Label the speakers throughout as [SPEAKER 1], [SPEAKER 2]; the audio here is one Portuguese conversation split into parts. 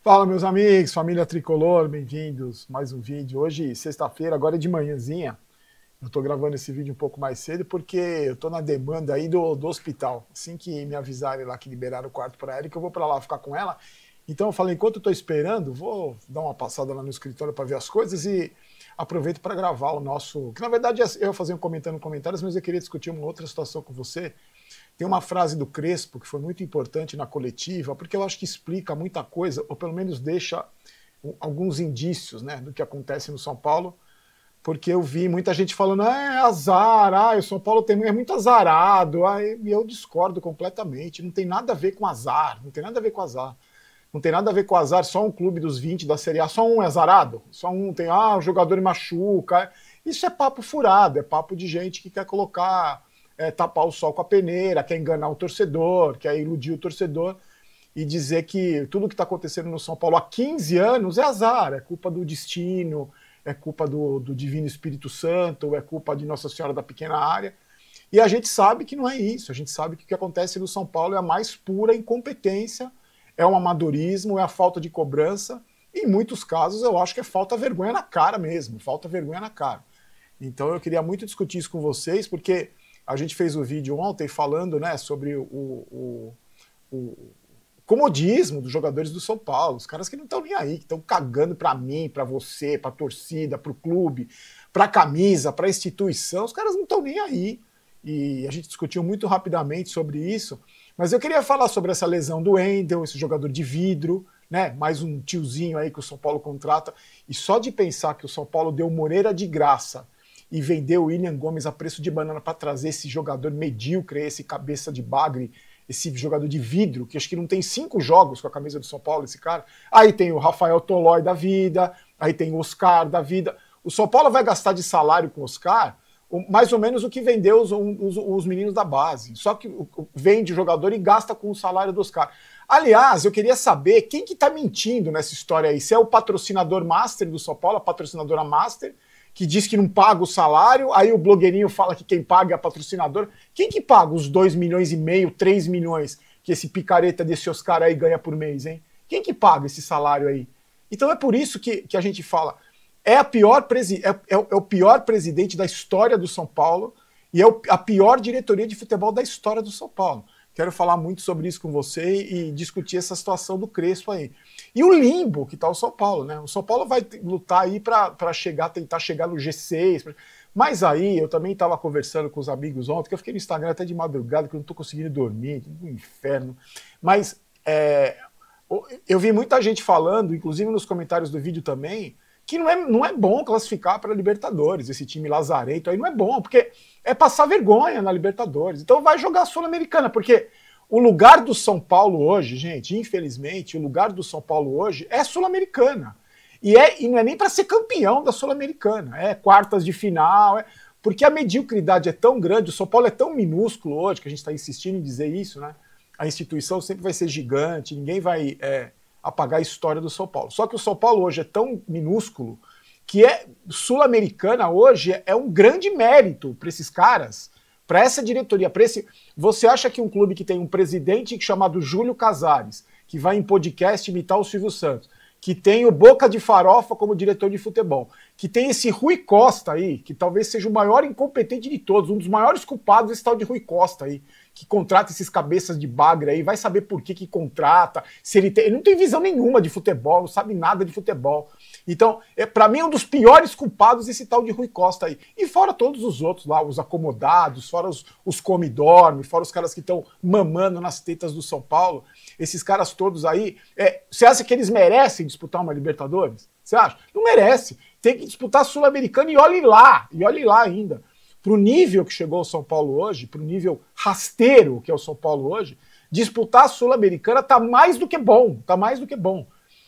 [SPEAKER 1] Fala, meus amigos, família Tricolor, bem-vindos. Mais um vídeo. Hoje, sexta-feira, agora é de manhãzinha. Eu tô gravando esse vídeo um pouco mais cedo porque eu tô na demanda aí do hospital. Assim que me avisarem lá que liberaram o quarto para ela, que eu vou para lá ficar com ela. Então eu falei, enquanto eu tô esperando, vou dar uma passada lá no escritório para ver as coisas e aproveito para gravar o nosso. Que na verdade eu ia fazer comentando comentários, mas eu queria discutir uma outra situação com você. Tem uma frase do Crespo que foi muito importante na coletiva, porque eu acho que explica muita coisa, ou pelo menos deixa alguns indícios, né, do que acontece no São Paulo, porque eu vi muita gente falando, é azar, o São Paulo é muito azarado, e eu discordo completamente, não tem nada a ver com azar, não tem nada a ver com azar. Não tem nada a ver com azar, só um clube dos 20 da Série A, só um é azarado, só um tem, o jogador machuca. Isso é papo furado, é papo de gente que quer colocar, tapar o sol com a peneira, quer enganar o torcedor, quer iludir o torcedor e dizer que tudo que está acontecendo no São Paulo há 15 anos é azar, é culpa do destino, é culpa do Divino Espírito Santo, é culpa de Nossa Senhora da Pequena Área. E a gente sabe que não é isso, a gente sabe que o que acontece no São Paulo é a mais pura incompetência, é um amadorismo, é a falta de cobrança, e em muitos casos eu acho que é falta vergonha na cara mesmo, falta vergonha na cara. Então eu queria muito discutir isso com vocês, porque a gente fez o vídeo ontem falando, né, sobre o comodismo dos jogadores do São Paulo, os caras que não estão nem aí, que estão cagando para mim, para você, para a torcida, para o clube, para a camisa, para a instituição, os caras não estão nem aí. E a gente discutiu muito rapidamente sobre isso, mas eu queria falar sobre essa lesão do Wendel, esse jogador de vidro, né? Mais um tiozinho aí que o São Paulo contrata, e só de pensar que o São Paulo deu Moreira de graça e vendeu o William Gomes a preço de banana para trazer esse jogador medíocre, esse cabeça de bagre, esse jogador de vidro, que acho que não tem 5 jogos com a camisa do São Paulo, esse cara. Aí tem o Rafael Tolói da vida, aí tem o Oscar da vida. O São Paulo vai gastar de salário com o Oscar mais ou menos o que vendeu os meninos da base. Só que vende o jogador e gasta com o salário dos caras. Aliás, eu queria saber quem que tá mentindo nessa história aí. Se é o patrocinador master do São Paulo, a patrocinadora master, que diz que não paga o salário, aí o blogueirinho fala que quem paga é a patrocinadora. Quem que paga os 2,5 milhões, 3 milhões que esse picareta desse Oscar aí ganha por mês, hein? Quem que paga esse salário aí? Então é por isso que a gente fala... É o pior presidente da história do São Paulo e é a pior diretoria de futebol da história do São Paulo. Quero falar muito sobre isso com você e discutir essa situação do Crespo aí. E o limbo que está o São Paulo, né? O São Paulo vai lutar aí para tentar chegar no G6. Mas aí eu também estava conversando com os amigos ontem, que eu fiquei no Instagram até de madrugada, que eu não estou conseguindo dormir, um inferno. Mas eu vi muita gente falando, inclusive nos comentários do vídeo também, que não é bom classificar para a Libertadores, esse time lazarento aí não é bom, porque é passar vergonha na Libertadores. Então vai jogar a Sul-Americana, porque o lugar do São Paulo hoje, gente, infelizmente, o lugar do São Paulo hoje é Sul-Americana. E não é nem para ser campeão da Sul-Americana, é quartas de final, porque a mediocridade é tão grande, o São Paulo é tão minúsculo hoje, que a gente está insistindo em dizer isso, né? A instituição sempre vai ser gigante, ninguém vai... apagar a história do São Paulo. Só que o São Paulo hoje é tão minúsculo que Sul-Americana hoje é um grande mérito para esses caras, para essa diretoria, para esse... Você acha que um clube que tem um presidente chamado Júlio Casares, que vai em podcast imitar o Silvio Santos, que tem o Boca de Farofa como diretor de futebol, que tem esse Rui Costa aí, que talvez seja o maior incompetente de todos, um dos maiores culpados desse tal de Rui Costa aí, que contrata esses cabeças de bagre aí, vai saber por que contrata, se ele não tem visão nenhuma de futebol, não sabe nada de futebol. Então, para mim, é um dos piores culpados esse tal de Rui Costa aí. E fora todos os outros lá, os acomodados, fora os come-dorme, fora os caras que estão mamando nas tetas do São Paulo, esses caras todos aí, você acha que eles merecem disputar uma Libertadores? Você acha? Não merece. Tem que disputar a Sul-Americana e olhe lá ainda. Para o nível que chegou o São Paulo hoje, para o nível rasteiro que é o São Paulo hoje, disputar a Sul-Americana tá mais do que bom, tá mais do que bom.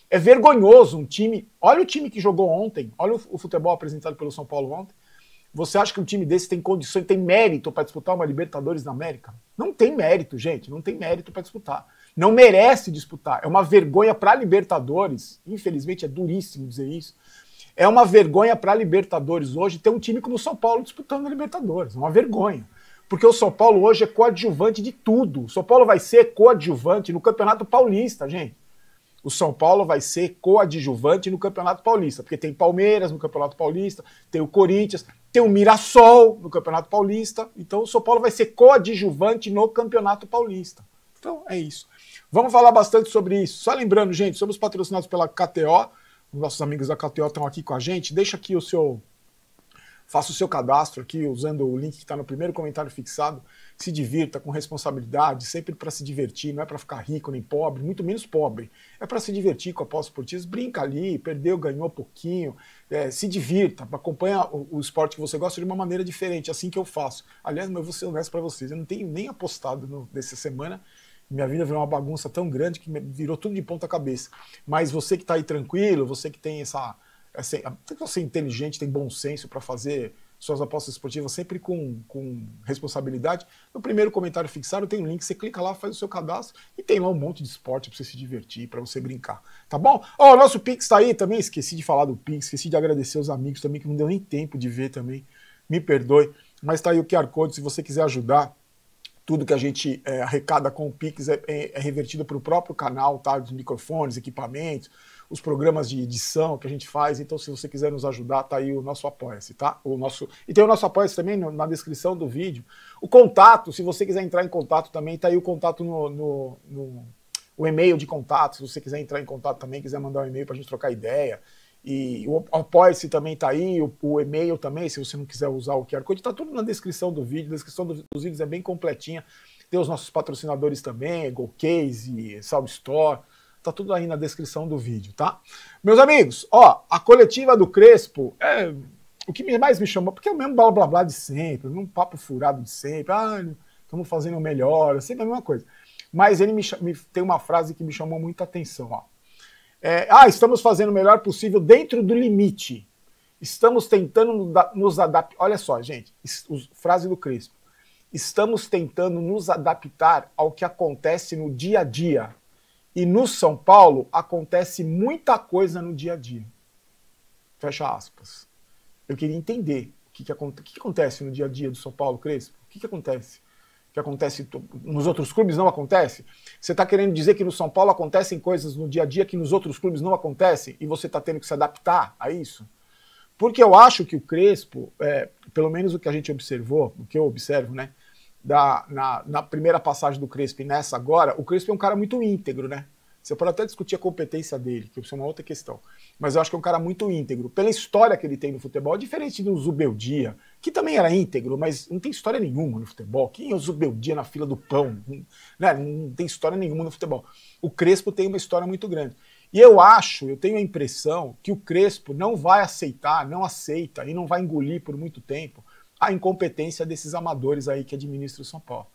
[SPEAKER 1] É vergonhoso um time, olha o time que jogou ontem, olha o futebol apresentado pelo São Paulo ontem. Você acha que um time desse tem condições, tem mérito para disputar uma Libertadores na América? Não tem mérito, gente, não tem mérito para disputar. Não merece disputar, é uma vergonha para a Libertadores, infelizmente é duríssimo dizer isso. É uma vergonha para a Libertadores hoje ter um time como o São Paulo disputando a Libertadores. É uma vergonha. Porque o São Paulo hoje é coadjuvante de tudo. O São Paulo vai ser coadjuvante no Campeonato Paulista, gente. O São Paulo vai ser coadjuvante no Campeonato Paulista, porque tem Palmeiras no Campeonato Paulista, tem o Corinthians, tem o Mirassol no Campeonato Paulista, então o São Paulo vai ser coadjuvante no Campeonato Paulista. Então é isso. Vamos falar bastante sobre isso. Só lembrando, gente, somos patrocinados pela KTO, os nossos amigos da KTO estão aqui com a gente, deixa aqui o seu... Faça o seu cadastro aqui usando o link que está no primeiro comentário fixado. Se divirta com responsabilidade, sempre para se divertir, não é para ficar rico nem pobre, muito menos pobre. É para se divertir com apostas esportivas. Brinca ali, perdeu, ganhou pouquinho. Se divirta, acompanha o esporte que você gosta de uma maneira diferente, assim que eu faço. Aliás, mas eu vou ser honesto para vocês, eu não tenho nem apostado nessa semana. Minha vida virou uma bagunça tão grande que virou tudo de ponta cabeça. Mas você que está aí tranquilo, você que tem tem que ser inteligente, tem bom senso para fazer suas apostas esportivas sempre com responsabilidade. No primeiro comentário fixado tem um link, você clica lá, faz o seu cadastro e tem lá um monte de esporte para você se divertir, para você brincar, tá bom? Ó, o nosso Pix tá aí também, esqueci de falar do Pix, esqueci de agradecer os amigos também, que não deu nem tempo de ver também, me perdoe, mas tá aí o QR Code, se você quiser ajudar. Tudo que a gente arrecada com o Pix é revertido para o próprio canal, tá? Dos microfones, equipamentos, os programas de edição que a gente faz. Então, se você quiser nos ajudar, tá aí o nosso Apoia-se, tá? E tem o nosso Apoia-se também na descrição do vídeo. O contato, se você quiser entrar em contato também, tá aí o contato o e-mail de contato. Se você quiser entrar em contato também, quiser mandar um e-mail para a gente trocar ideia. E o Apoia-se também tá aí, o e-mail também, se você não quiser usar o QR Code, tá tudo na descrição do vídeo, a descrição dos vídeos é bem completinha, tem os nossos patrocinadores também, GoCase, Salve Store, tá tudo aí na descrição do vídeo, tá? Meus amigos, ó, a coletiva do Crespo, o que mais me chamou, porque é o mesmo blá blá blá de sempre, o mesmo papo furado de sempre, estamos fazendo melhor, é sempre a mesma coisa, mas ele tem uma frase que me chamou muita atenção, ó. Estamos fazendo o melhor possível dentro do limite. Estamos tentando nos adaptar. Olha só, gente, frase do Crespo. Estamos tentando nos adaptar ao que acontece no dia a dia. E no São Paulo acontece muita coisa no dia a dia. Fecha aspas. Eu queria entender o que acontece no dia a dia do São Paulo, Crespo. O que acontece? Que acontece nos outros clubes não acontece? Você está querendo dizer que no São Paulo acontecem coisas no dia a dia que nos outros clubes não acontecem e você está tendo que se adaptar a isso? Porque eu acho que o Crespo, pelo menos o que a gente observou, o que eu observo, né, na primeira passagem do Crespo e nessa agora, o Crespo é um cara muito íntegro, né? Você pode até discutir a competência dele, que isso é uma outra questão. Mas eu acho que é um cara muito íntegro. Pela história que ele tem no futebol, diferente do Zubeldia, que também era íntegro, mas não tem história nenhuma no futebol. Quem é o Zubeldia na fila do pão? Né? Não tem história nenhuma no futebol. O Crespo tem uma história muito grande. E eu tenho a impressão que o Crespo não vai aceitar, não aceita e não vai engolir por muito tempo a incompetência desses amadores aí que administram o São Paulo.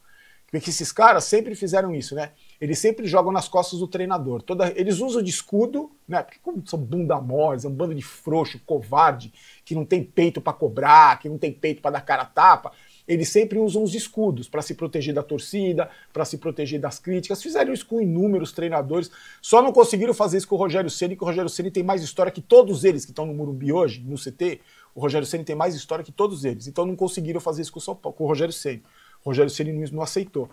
[SPEAKER 1] Porque esses caras sempre fizeram isso, né? Eles sempre jogam nas costas do treinador. Eles usam de escudo, né? Porque como são bunda mole, é um bando de frouxo, covarde, que não tem peito para cobrar, que não tem peito para dar cara a tapa, eles sempre usam os escudos para se proteger da torcida, para se proteger das críticas. Fizeram isso com inúmeros treinadores, só não conseguiram fazer isso com o Rogério Ceni, que o Rogério Ceni tem mais história que todos eles que estão no Morumbi hoje, no CT. O Rogério Ceni tem mais história que todos eles, então não conseguiram fazer isso com o Rogério Ceni. O Rogério Ceni não aceitou.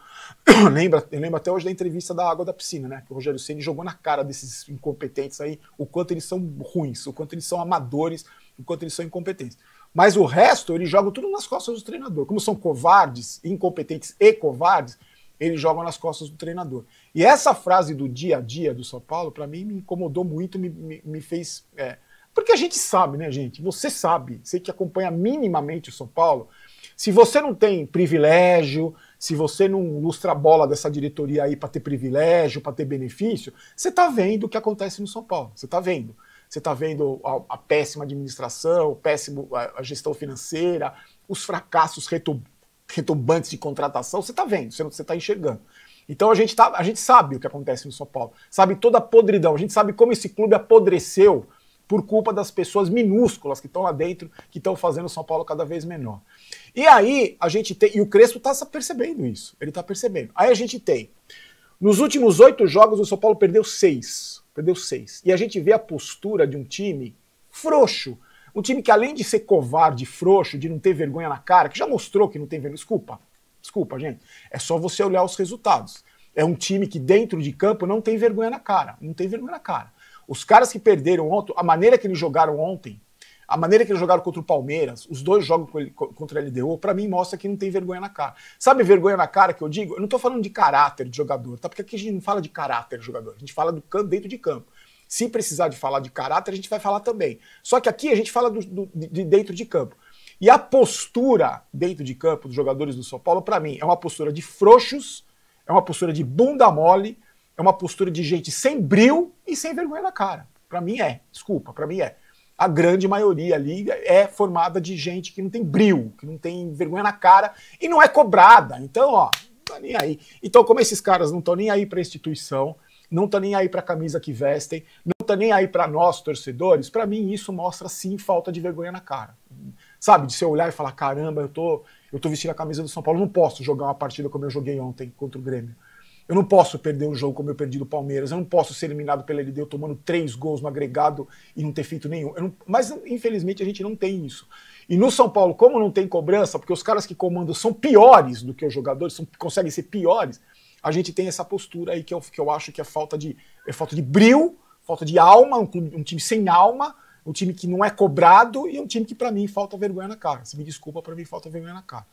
[SPEAKER 1] Eu lembro até hoje da entrevista da Água da Piscina, né? Que o Rogério Ceni jogou na cara desses incompetentes aí, o quanto eles são ruins, o quanto eles são amadores, o quanto eles são incompetentes. Mas o resto, eles jogam tudo nas costas do treinador. Como são covardes, incompetentes e covardes, eles jogam nas costas do treinador. E essa frase do dia a dia do São Paulo, para mim, me incomodou muito, me fez... Porque a gente sabe, né, gente? Você sabe, você que acompanha minimamente o São Paulo, se você não tem privilégio, se você não lustra a bola dessa diretoria aí para ter privilégio, para ter benefício, você está vendo o que acontece no São Paulo. Você está vendo. Você está vendo a péssima administração, a gestão financeira, os fracassos retumbantes de contratação. Você está vendo, você está enxergando. Então a gente sabe o que acontece no São Paulo. Sabe toda a podridão. A gente sabe como esse clube apodreceu por culpa das pessoas minúsculas que estão lá dentro, que estão fazendo o São Paulo cada vez menor. E aí, a gente tem... E o Crespo está percebendo isso. Ele está percebendo. Aí a gente tem... Nos últimos 8 jogos, o São Paulo perdeu 6. Perdeu 6. E a gente vê a postura de um time frouxo. Um time que, além de ser covarde, frouxo, de não ter vergonha na cara, que já mostrou que não tem vergonha... Desculpa, gente. É só você olhar os resultados. É um time que dentro de campo não tem vergonha na cara. Não tem vergonha na cara. Os caras que perderam ontem, a maneira que eles jogaram ontem, a maneira que eles jogaram contra o Palmeiras, os dois jogos contra a LDU, pra mim mostra que não tem vergonha na cara. Sabe vergonha na cara que eu digo? Eu não tô falando de caráter de jogador, tá? Porque aqui a gente não fala de caráter de jogador, a gente fala do campo, dentro de campo. Se precisar de falar de caráter, a gente vai falar também. Só que aqui a gente fala de dentro de campo. E a postura dentro de campo dos jogadores do São Paulo, pra mim, é uma postura de frouxos, é uma postura de bunda mole, é uma postura de gente sem bril e sem vergonha na cara. Pra mim é, desculpa, pra mim é. A grande maioria ali é formada de gente que não tem bril, que não tem vergonha na cara e não é cobrada. Então, ó, não tá nem aí. Então, como esses caras não estão nem aí pra instituição, não estão nem aí pra camisa que vestem, não estão nem aí pra nós, torcedores, pra mim isso mostra sim falta de vergonha na cara. Sabe, de você olhar e falar, caramba, eu tô vestindo a camisa do São Paulo, não posso jogar uma partida como eu joguei ontem contra o Grêmio. Eu não posso perder um jogo como eu perdi do Palmeiras, eu não posso ser eliminado pela LDU tomando 3 gols no agregado e não ter feito nenhum. Mas, infelizmente, a gente não tem isso. E no São Paulo, como não tem cobrança, porque os caras que comandam são piores do que os jogadores, conseguem ser piores, a gente tem essa postura aí que eu acho que é falta de brio, falta de alma, um time sem alma, um time que não é cobrado e um time que, pra mim, falta vergonha na cara. Se me desculpa, pra mim, falta vergonha na cara.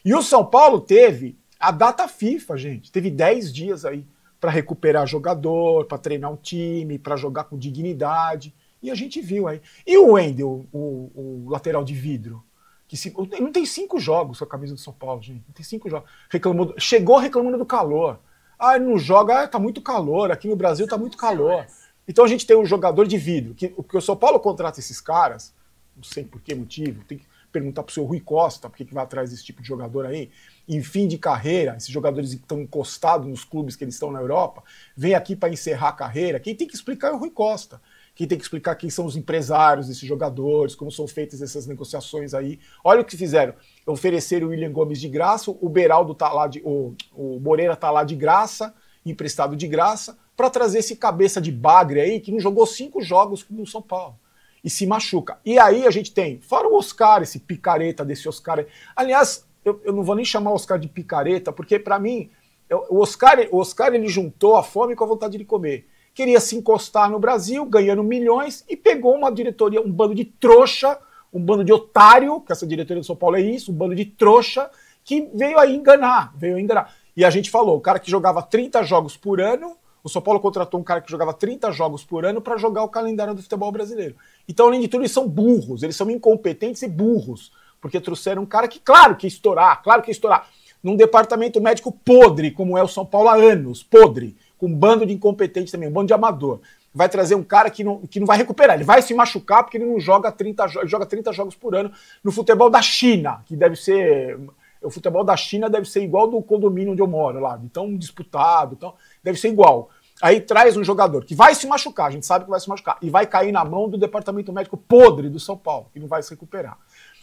[SPEAKER 1] E o São Paulo teve a data FIFA, gente. Teve 10 dias aí para recuperar jogador, para treinar um time, para jogar com dignidade. E a gente viu aí. E o Wendel, o lateral de vidro? Não tem 5 jogos com a camisa do São Paulo, gente. Não tem 5 jogos. Chegou reclamando do calor. Ah, ele não joga, tá muito calor. Aqui no Brasil tá muito calor. Então a gente tem um jogador de vidro. Que o São Paulo contrata esses caras, não sei por que motivo, tem que perguntar pro seu Rui Costa por que vai atrás desse tipo de jogador aí, em fim de carreira, esses jogadores que estão encostados nos clubes que eles estão na Europa, vem aqui para encerrar a carreira. Quem tem que explicar é o Rui Costa. Quem tem que explicar quem são os empresários desses jogadores, como são feitas essas negociações aí. Olha o que fizeram. Ofereceram o William Gomes de graça, o Beraldo tá lá, o Moreira tá lá de graça, emprestado de graça, para trazer esse cabeça de bagre aí, que não jogou 5 jogos no São Paulo. E se machuca. E aí a gente tem, fora o Oscar, esse picareta desse Oscar aí. Aliás, eu não vou nem chamar o Oscar de picareta, porque para mim, o Oscar ele juntou a fome com a vontade de comer. Queria se encostar no Brasil, ganhando milhões, e pegou uma diretoria, um bando de trouxa, um bando de otário, que essa diretoria do São Paulo é isso, um bando de trouxa, que veio aí enganar, E a gente falou, o cara que jogava 30 jogos por ano, o São Paulo contratou um cara que jogava 30 jogos por ano para jogar o calendário do futebol brasileiro. Então, além de tudo, eles são burros, eles são incompetentes e burros, porque trouxeram um cara que, claro que ia estourar, num departamento médico podre, como é o São Paulo há anos, podre, com um bando de incompetentes também, um bando de amador. Vai trazer um cara que não vai recuperar, ele vai se machucar porque ele não joga 30 jogos por ano no futebol da China, que deve ser... O futebol da China deve ser igual do condomínio onde eu moro lá, então disputado, então deve ser igual. Aí traz um jogador que vai se machucar, a gente sabe que vai se machucar, e vai cair na mão do departamento médico podre do São Paulo, que não vai se recuperar.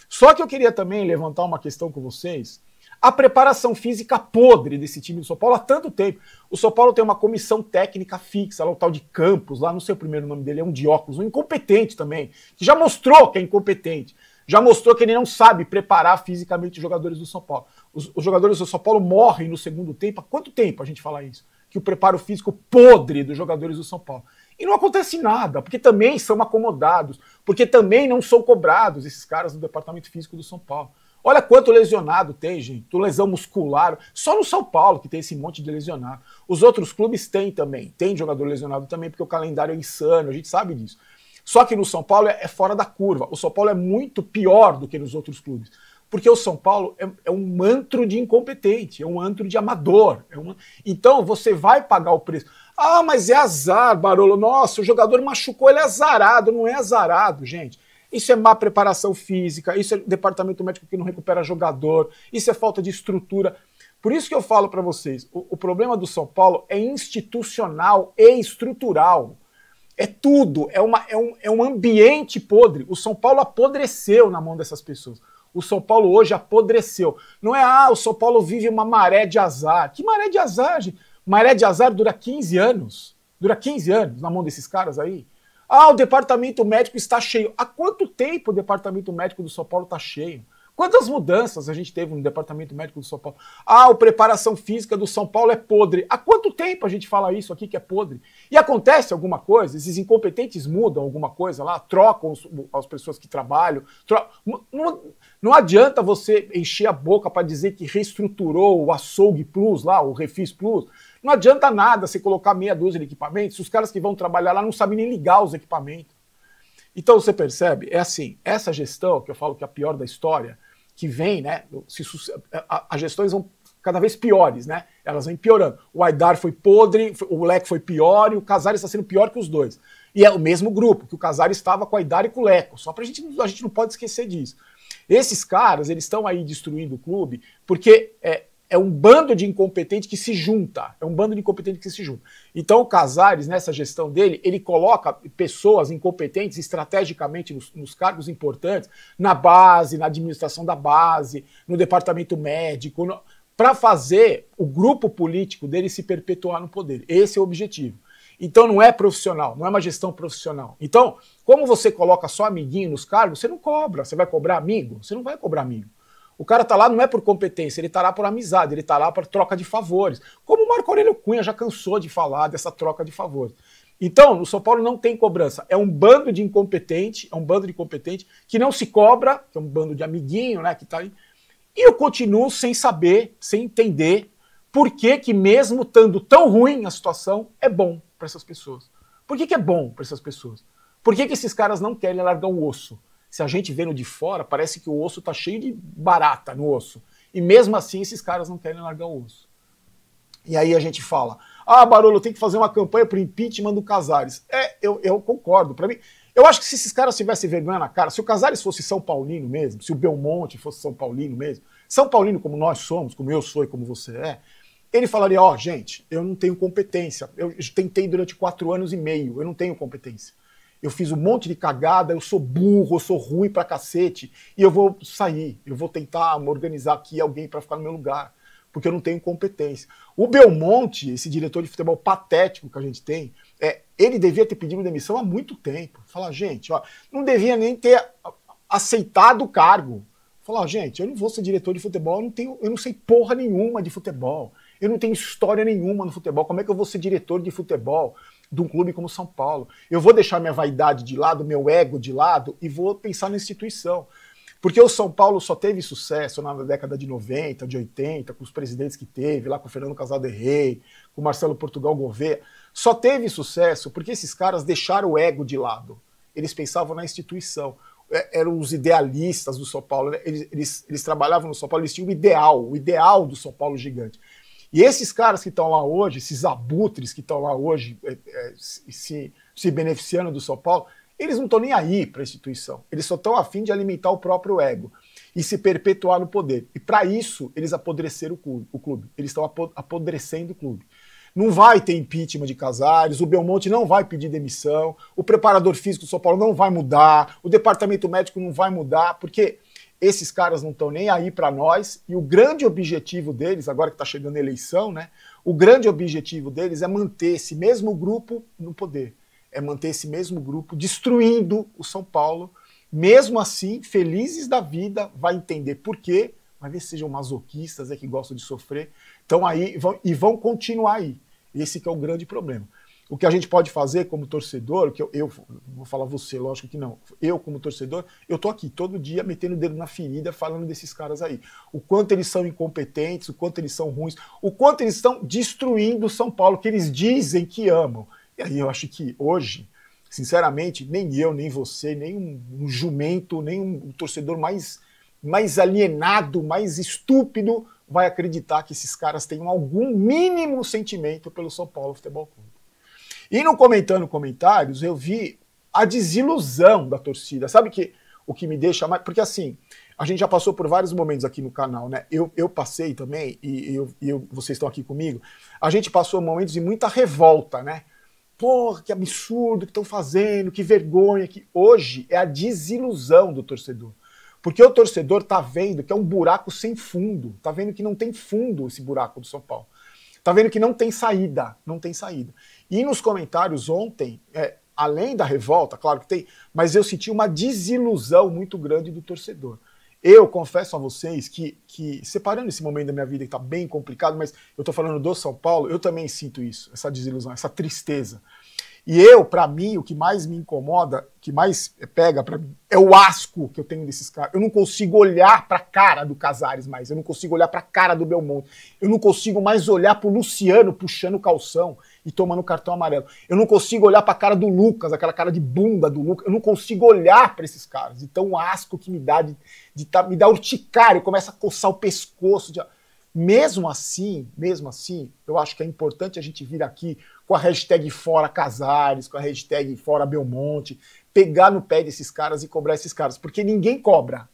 [SPEAKER 1] Só que eu queria também levantar uma questão com vocês, a preparação física podre desse time do São Paulo há tanto tempo. O São Paulo tem uma comissão técnica fixa, lá o tal de Campos, lá não sei o primeiro nome dele, é um de óculos, um incompetente também, que já mostrou que é incompetente. Já mostrou que ele não sabe preparar fisicamente os jogadores do São Paulo. Os jogadores do São Paulo morrem no segundo tempo. Há quanto tempo a gente fala isso? Que o preparo físico podre dos jogadores do São Paulo. E não acontece nada, porque também são acomodados, porque também não são cobrados esses caras do departamento físico do São Paulo. Olha quanto lesionado tem, gente. Lesão muscular. Só no São Paulo que tem esse monte de lesionado. Os outros clubes têm também. Tem jogador lesionado também, porque o calendário é insano, a gente sabe disso. Só que no São Paulo é fora da curva. O São Paulo é muito pior do que nos outros clubes. Porque o São Paulo é um antro de incompetente, é um antro de amador. Então você vai pagar o preço. Ah, mas é azar, Barolo. Nossa, o jogador machucou, ele é azarado. Não é azarado, gente. Isso é má preparação física, isso é departamento médico que não recupera jogador, isso é falta de estrutura. Por isso que eu falo para vocês, o problema do São Paulo é institucional e estrutural. É tudo, é um ambiente podre. O São Paulo apodreceu na mão dessas pessoas. O São Paulo hoje apodreceu. Não é, o São Paulo vive uma maré de azar. Que maré de azar, gente? Maré de azar dura 15 anos. Dura 15 anos na mão desses caras aí. Ah, o departamento médico está cheio. Há quanto tempo o departamento médico do São Paulo está cheio? Quantas mudanças a gente teve no departamento médico do São Paulo? Ah, a preparação física do São Paulo é podre. Há quanto tempo a gente fala isso aqui que é podre? E acontece alguma coisa? Esses incompetentes mudam alguma coisa lá? Trocam as pessoas que trabalham? Não adianta você encher a boca para dizer que reestruturou o Açougue Plus lá, o Refis Plus. Não adianta nada você colocar meia dúzia de equipamentos se os caras que vão trabalhar lá não sabem nem ligar os equipamentos. Então você percebe, é assim, essa gestão, que eu falo que é a pior da história, que vem, né, as gestões vão cada vez piores, né, elas vão piorando. O Aidar foi podre, o Leco foi pior e o Casares está sendo pior que os dois. E é o mesmo grupo, que o Casares estava com o Aidar e com o Leco, só pra gente não pode esquecer disso. Esses caras, eles estão aí destruindo o clube porque é um bando de incompetentes que se junta. É um bando de incompetentes que se junta. Então o Casares, nessa gestão dele, ele coloca pessoas incompetentes estrategicamente nos cargos importantes, na base, na administração da base, no departamento médico, para fazer o grupo político dele se perpetuar no poder. Esse é o objetivo. Então não é profissional, não é uma gestão profissional. Então, como você coloca só amiguinho nos cargos, você não cobra. Você vai cobrar amigo? Você não vai cobrar amigo. O cara tá lá não é por competência, ele tá lá por amizade, ele tá lá por troca de favores. Como o Marco Aurélio Cunha já cansou de falar dessa troca de favores. Então, no São Paulo não tem cobrança. É um bando de incompetente, que não se cobra, que é um bando de amiguinho, né, que tá aí. E eu continuo sem saber, sem entender por que mesmo estando tão ruim a situação, é bom para essas pessoas. Por que é bom para essas pessoas? Por que esses caras não querem largar o osso? Se a gente vendo de fora, parece que o osso está cheio de barata no osso. E mesmo assim, esses caras não querem largar o osso. E aí a gente fala, Barolo, tem que fazer uma campanha para o impeachment do Casares. Eu concordo. Para mim, eu acho que se esses caras tivessem vergonha na cara, se o Casares fosse São Paulino mesmo, se o Belmonte fosse São Paulino mesmo, São Paulino como nós somos, como eu sou e como você é, ele falaria, gente, eu não tenho competência. Eu tentei durante 4 anos e meio, eu não tenho competência. Eu fiz um monte de cagada, eu sou burro, eu sou ruim pra cacete, e eu vou sair, eu vou tentar organizar aqui alguém para ficar no meu lugar, porque eu não tenho competência. O Belmonte, esse diretor de futebol patético que a gente tem, ele devia ter pedido demissão há muito tempo. Falar, gente, não devia nem ter aceitado o cargo. Falar, gente, eu não vou ser diretor de futebol, eu não sei porra nenhuma de futebol, eu não tenho história nenhuma no futebol, como é que eu vou ser diretor de futebol de um clube como São Paulo? Eu vou deixar minha vaidade de lado, meu ego de lado e vou pensar na instituição. Porque o São Paulo só teve sucesso na década de 90, de 80, com os presidentes que teve, lá com o Fernando Casado Rei, com o Marcelo Portugal Gouveia. Só teve sucesso porque esses caras deixaram o ego de lado. Eles pensavam na instituição. Eram os idealistas do São Paulo. Né? Eles trabalhavam no São Paulo, eles tinham o ideal do São Paulo gigante. E esses caras que estão lá hoje, esses abutres que estão lá hoje se beneficiando do São Paulo, eles não estão nem aí para a instituição. Eles só estão a fim de alimentar o próprio ego e se perpetuar no poder. E para isso, eles apodreceram o clube. Eles estão apodrecendo o clube. Não vai ter impeachment de Casares, o Belmonte não vai pedir demissão, o preparador físico do São Paulo não vai mudar, o departamento médico não vai mudar, porque esses caras não estão nem aí para nós, e o grande objetivo deles, agora que está chegando a eleição, né? O grande objetivo deles é manter esse mesmo grupo no poder. É manter esse mesmo grupo destruindo o São Paulo. Mesmo assim, felizes da vida, vai entender por quê, vai ver se sejam masoquistas, que gostam de sofrer. Estão aí vão continuar aí. Esse que é o grande problema. O que a gente pode fazer como torcedor, que eu vou falar você, lógico que não. Eu, como torcedor, eu tô aqui todo dia metendo o dedo na ferida, falando desses caras aí. O quanto eles são incompetentes, o quanto eles são ruins, o quanto eles estão destruindo o São Paulo, que eles dizem que amam. E aí eu acho que hoje, sinceramente, nem eu, nem você, nem um jumento, nem um torcedor mais alienado, mais estúpido, vai acreditar que esses caras tenham algum mínimo sentimento pelo São Paulo Futebol Clube. E no comentários, eu vi a desilusão da torcida. Sabe o que me deixa mais... Porque assim, a gente já passou por vários momentos aqui no canal, né? Eu passei também, e vocês estão aqui comigo, a gente passou momentos de muita revolta, né? Porra, que absurdo que estão fazendo, que vergonha. Que hoje é a desilusão do torcedor. Porque o torcedor tá vendo que é um buraco sem fundo. Tá vendo que não tem fundo esse buraco do São Paulo. Tá vendo que não tem saída, não tem saída. E nos comentários ontem, além da revolta, claro que tem, mas eu senti uma desilusão muito grande do torcedor. Eu confesso a vocês que separando esse momento da minha vida que está bem complicado, mas eu estou falando do São Paulo, eu também sinto isso, essa desilusão, essa tristeza. E para mim, o que mais me incomoda, o que mais pega para mim, é o asco que eu tenho desses caras. Eu não consigo olhar para a cara do Casares mais, eu não consigo olhar para a cara do Belmonte, eu não consigo mais olhar para o Luciano puxando o calção e tomando cartão amarelo. Eu não consigo olhar para a cara do Lucas, aquela cara de bunda do Lucas. Eu não consigo olhar para esses caras. Então o asco que me dá me dá urticária, começa a coçar o pescoço. Mesmo assim, eu acho que é importante a gente vir aqui com a hashtag Fora Casares, com a hashtag Fora Belmonte, pegar no pé desses caras e cobrar esses caras, porque ninguém cobra,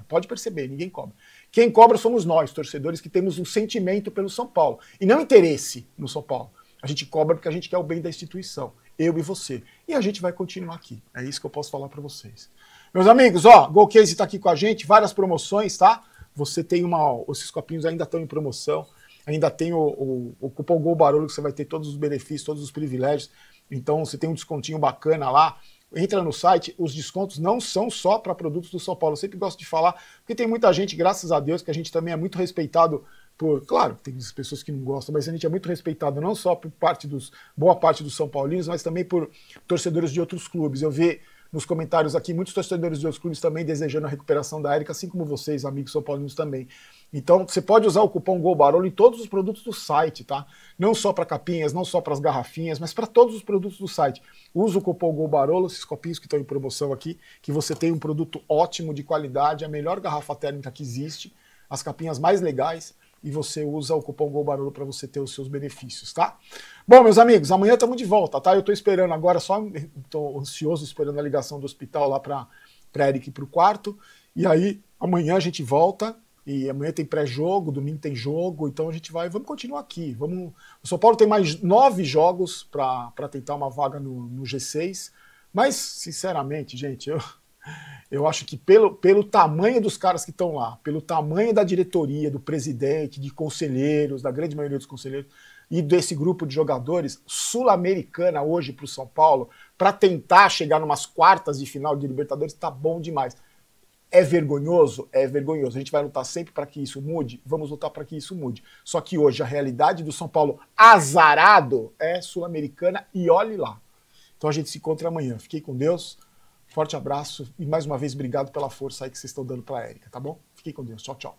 [SPEAKER 1] pode perceber, ninguém cobra. Quem cobra somos nós, torcedores, que temos um sentimento pelo São Paulo, e não interesse no São Paulo. A gente cobra porque a gente quer o bem da instituição, eu e você, e a gente vai continuar aqui, é isso que eu posso falar para vocês. Meus amigos, ó, Golcase tá aqui com a gente, várias promoções, tá? Você tem esses copinhos ainda estão em promoção, ainda tem o cupom Gol Barolo, que você vai ter todos os benefícios, todos os privilégios, então você tem um descontinho bacana lá. Entra no site, os descontos não são só para produtos do São Paulo, eu sempre gosto de falar, porque tem muita gente, graças a Deus, que a gente também é muito respeitado claro, tem pessoas que não gostam, mas a gente é muito respeitado não só por boa parte dos São Paulinos, mas também por torcedores de outros clubes. Eu vi nos comentários aqui muitos torcedores de outros clubes também desejando a recuperação da Érica, assim como vocês, amigos são paulinos também. Então, você pode usar o cupom Gol Barolo em todos os produtos do site, tá? Não só para capinhas, não só para as garrafinhas, mas para todos os produtos do site. Usa o cupom Gol Barolo, esses copinhos que estão em promoção aqui, que você tem um produto ótimo, de qualidade, a melhor garrafa térmica que existe, as capinhas mais legais, e você usa o cupom Gol Barolo para você ter os seus benefícios, tá? Bom, meus amigos, amanhã estamos de volta, tá? Eu estou esperando agora, estou ansioso esperando a ligação do hospital lá para Eric ir para o quarto, e aí amanhã a gente volta, e amanhã tem pré-jogo, domingo tem jogo, então a gente vamos continuar aqui. O São Paulo tem mais 9 jogos para tentar uma vaga no G6, mas, sinceramente, gente, eu acho que pelo tamanho dos caras que estão lá, pelo tamanho da diretoria, do presidente, de conselheiros, da grande maioria dos conselheiros, e desse grupo de jogadores, Sul-Americana hoje para o São Paulo, para tentar chegar numas quartas de final de Libertadores, tá bom demais. É vergonhoso? É vergonhoso. A gente vai lutar sempre para que isso mude? Vamos lutar para que isso mude. Só que hoje a realidade do São Paulo azarado é Sul-Americana e olhe lá. Então a gente se encontra amanhã. Fiquei com Deus. Forte abraço e mais uma vez obrigado pela força aí que vocês estão dando para a Érica, tá bom? Fiquem com Deus. Tchau, tchau.